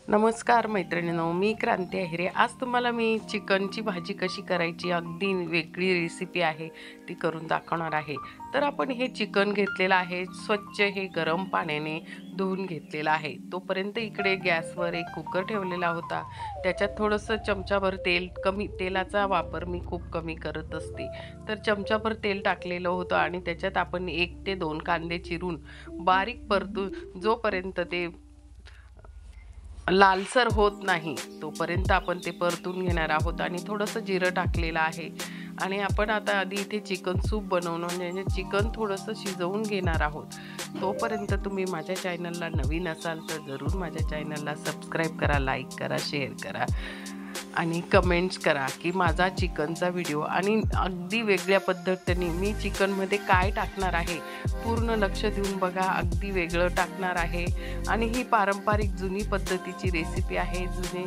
नमस्कार मैत्रिणींनो, मी क्रांती अहिरे। आज तुम्हाला मी चिकनची भाजी कशी करायची अगदी वेगळी रेसिपी आहे ती करून दाखवणार आहे। तर आपण हे चिकन घेतलेलं आहे, स्वच्छ हे गरम पाण्याने धुवून घेतलेलं आहे। तोपर्यंत इकडे गॅसवर एक कुकर ठेवलेला होता, त्याच्यात थोडंसं चमचाभर तेल, कमी तेलाचा वापर मी खूप कमी करत असते। तर चमचाभर तेल टाकलेलं होतं आणि त्याच्यात आपण 1 ते 2 कांदे चिरून बारीक परतून जोपर्यंत ते लालसर होत नाही तोपर्यंत आपण ते परतून घेणार आहोत आणि थोडंसं जिरं टाकलेलं आहे। आणि आपण आता आधी इथे चिकन सूप बनवणं म्हणजे चिकन थोडंसं शिजवून घेणार आहोत। तोपर्यंत तुम्ही माझ्या चॅनलला नवीन असाल तर जरूर माझ्या चॅनलला सबस्क्राईब करा, लाईक करा, शेअर करा आणि कमेंट्स करा की माझा चिकनचा व्हिडिओ आणि अगदी वेगळ्या पद्धतीने मी चिकनमध्ये काय टाकणार आहे पूर्ण लक्ष देऊन बघा। अगदी वेगळं टाकणार आहे आणि ही पारंपरिक जुनी पद्धतीची रेसिपी आहे। जुने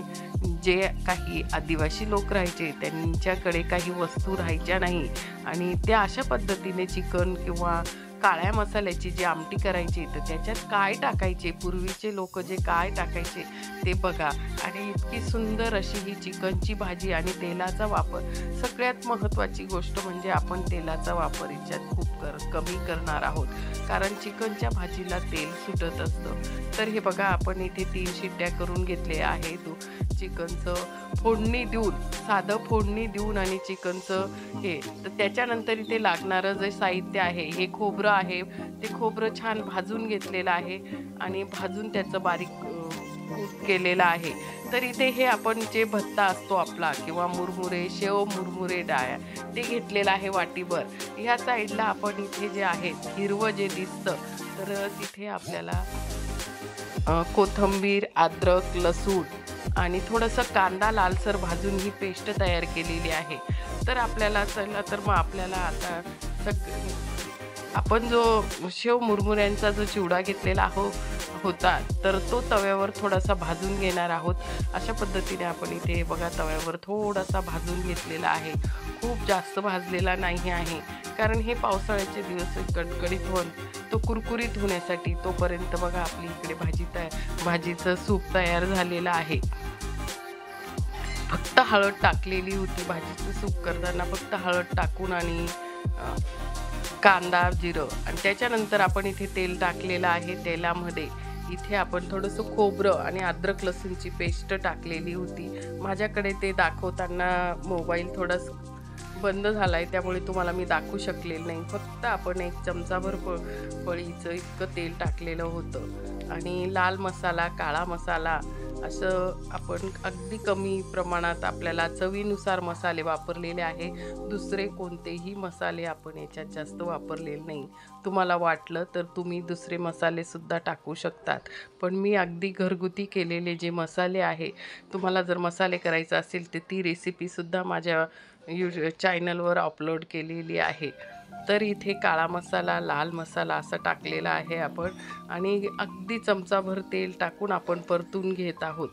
जे काही आदिवासी लोक राहायचे त्यांच्याकडे काही वस्तू राहायच्या नाही आणि त्या अशा पद्धतीने चिकन किंवा काळ्या मसाल्याची जी आमटी करायची तर त्याच्यात काय टाकायचे, पूर्वीचे लोक जे काय टाकायचे ते बघा। आणि इतकी सुंदर अशी ही चिकनची भाजी आणि तेलाचा वापर, सगळ्यात महत्त्वाची गोष्ट म्हणजे आपण तेलाचा वापर याच्यात खूप कमी करणार आहोत, कारण चिकनच्या भाजीला तेल सुटत असतं। तर हे बघा, आपण इथे 3 शिट्ट्या करून घेतले आहे। चिकनचं फोडणी देऊन, साधं फोडणी देऊन आणि चिकनचं हे, तर त्याच्यानंतर इथे लागणारं जे साहित्य आहे हे खोबरं आहे। ते खोबरं छान भाजून घेतलेलं आहे आणि भाजून त्याचं बारीक कूट केलेलं आहे। तर इथे हे आपण जे भत्ता असतो आपला किंवा मुरमुरे, शेव मुरमुरे डाळ ते घेतलेलं आहे वाटीभर। ह्या साईडला आपण इथे जे आहे हिरवं जे दिसतं तर तिथे आपल्याला कोथिंबीर, अद्रक, लसूण आणि थोडंसं कांदा लालसर भाजून ही पेस्ट तयार केलेली आहे। तर आपल्याला चला तर मग आपल्याला आता आपण जो शेव मुरमुऱ्यांचा जो चिवडा घेतलेला होता तर तो तव्यावर थोडासा भाजून घेणार आहोत। अशा पद्धतीने आपण इथे बघा तव्यावर थोडासा भाजून घेतलेला आहे, खूप जास्त भाजलेला नाही आहे, कारण हे पावसाळ्याचे दिवस कडकडीत होऊन तो कुरकुरीत होण्यासाठी। तोपर्यंत बघा आपली इकडे भाजीचं सूप तयार झालेलं आहे। फक्त हळद टाकलेली होती, भाजीचं सूप करताना फक्त हळद टाकून आणि कांदा, जिरं आणि त्याच्यानंतर आपण इथे तेल टाकलेलं आहे। तेलामध्ये इथे आपण थोडंसं खोबरं आणि अद्रक लसूणची पेस्ट टाकलेली होती। माझ्याकडे ते दाखवताना मोबाईल थोडासा बंद झाला आहे त्यामुळे तुम्हाला मी दाखवू शकलेलं नाही। फक्त आपण 1 चमचाभर पळीचं इतकं तेल टाकलेलं होतं आणि लाल मसाला, काळा मसाला असं आपण अगदी कमी प्रमाणात आपल्याला चवीनुसार मसाले वापरलेले आहे। दुसरे कोणतेही मसाले आपण याच्यात जास्त वापरलेले नाही। तुम्हाला वाटलं तर तुम्ही दुसरे मसालेसुद्धा टाकू शकतात, पण मी अगदी घरगुती केलेले जे मसाले आहे, तुम्हाला जर मसाले करायचं असेल तर ती रेसिपीसुद्धा माझ्या चॅनलवर अपलोड केलेली आहे। तर इथे काळा मसाला, लाल मसाला असं टाकलेला आहे आपण आणि अगदी चमचाभर तेल टाकून आपण परतून घेत आहोत।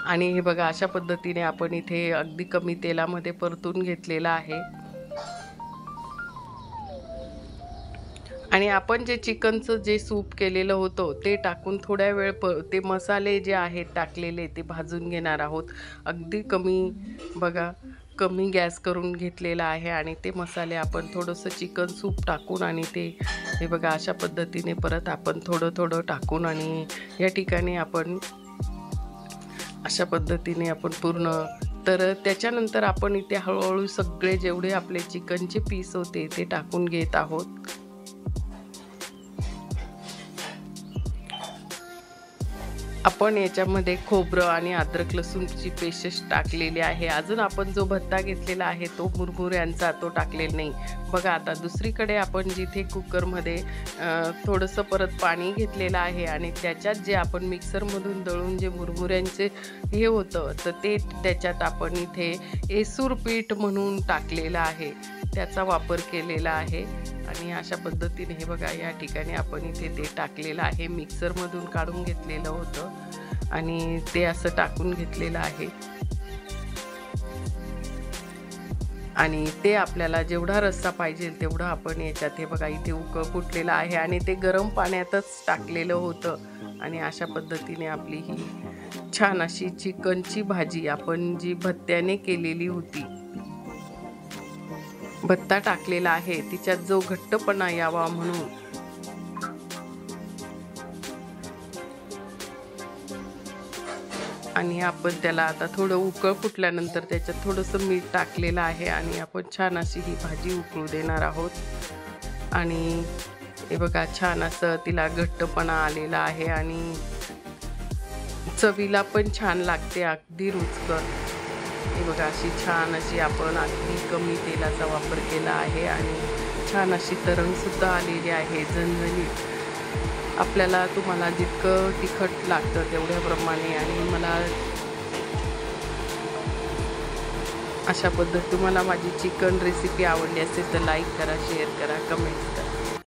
आणि हे बघा अशा पद्धतीने आपण इथे अगदी कमी तेलामध्ये परतून घेतलेला आहे। आणि आपण जे चिकनचं जे सूप केलेलं होतं ते टाकून थोड्या वेळ ते मसाले जे आहेत टाकलेले ते भाजून घेणार आहोत। अगदी कमी बघा, कमी गॅस करून घेतलेला आहे आणि ते मसाले आपण थोडंसं चिकन सूप टाकून आणि ते हे बघा अशा पद्धतीने परत आपण थोडं थोडं टाकून आणि या ठिकाणी आपण अशा पद्धतीने आपण पूर्ण, तर त्याच्यानंतर आपण इथे हळूहळू सगळे जेवढे आपले चिकनचे पीस होते ते टाकून घेत आहोत। आपण याच्यामध्ये खोबरं आणि अद्रक लसूणची पेस्ट टाकलेली आहे। अजून आपण जो भत्ता घेतलेला आहे तो मुरमुऱ्यांचा तो टाकलेला नाही। बघा आता दुसरीकडे आपण जिथे कुकरमध्ये थोडंसं परत पाणी घेतलेलं आहे आणि त्याच्यात जे आपण मिक्सरमधून दळून जे मुरमुऱ्यांचे हे होतं तर ते त्याच्यात आपण इथे एसूर पीठ म्हणून टाकलेलं आहे, त्याचा वापर केलेला आहे। आणि अशा पद्धतीने हे बघा या ठिकाणी आपण इथे ते टाकलेलं आहे, मिक्सरमधून काढून घेतलेलं होतं आणि ते असं टाकून घेतलेलं आहे। आणि ते आपल्याला जेवढा रस्सा पाहिजे तेवढं आपण याच्यात, हे बघा इथे उकळ फुटलेलं आहे आणि ते गरम पाण्यातच टाकलेलं होतं आणि अशा पद्धतीने आपली ही छान अशी चिकनची भाजी आपण जी भत्त्याने केलेली होती, भत्ता टाकलेला आहे तिच्यात जो घट्टपणा यावा म्हणून आणि आपण त्याला आता थोडं उकळ फुटल्यानंतर त्याच्यात थोडंसं मीठ टाकलेलं आहे आणि आपण छान अशी ही भाजी उकळू देणार आहोत। आणि हे बघा छान असं तिला घट्टपणा आलेला आहे आणि चवीला पण छान लागते, अगदी रुचकर। हे बघा अशी छान अशी आपण अगदी कमी तेलाचा वापर केला आहे आणि छान अशी तरंगसुद्धा आलेली आहे झणझणीत। आपल्याला तुम्हाला जितकं तिखट लागतं तेवढ्याप्रमाणे, आणि मला अशा पद्धतीने तुम्हाला माझी चिकन रेसिपी आवडली असेल तर लाईक करा, शेअर करा, कमेंट्स करा।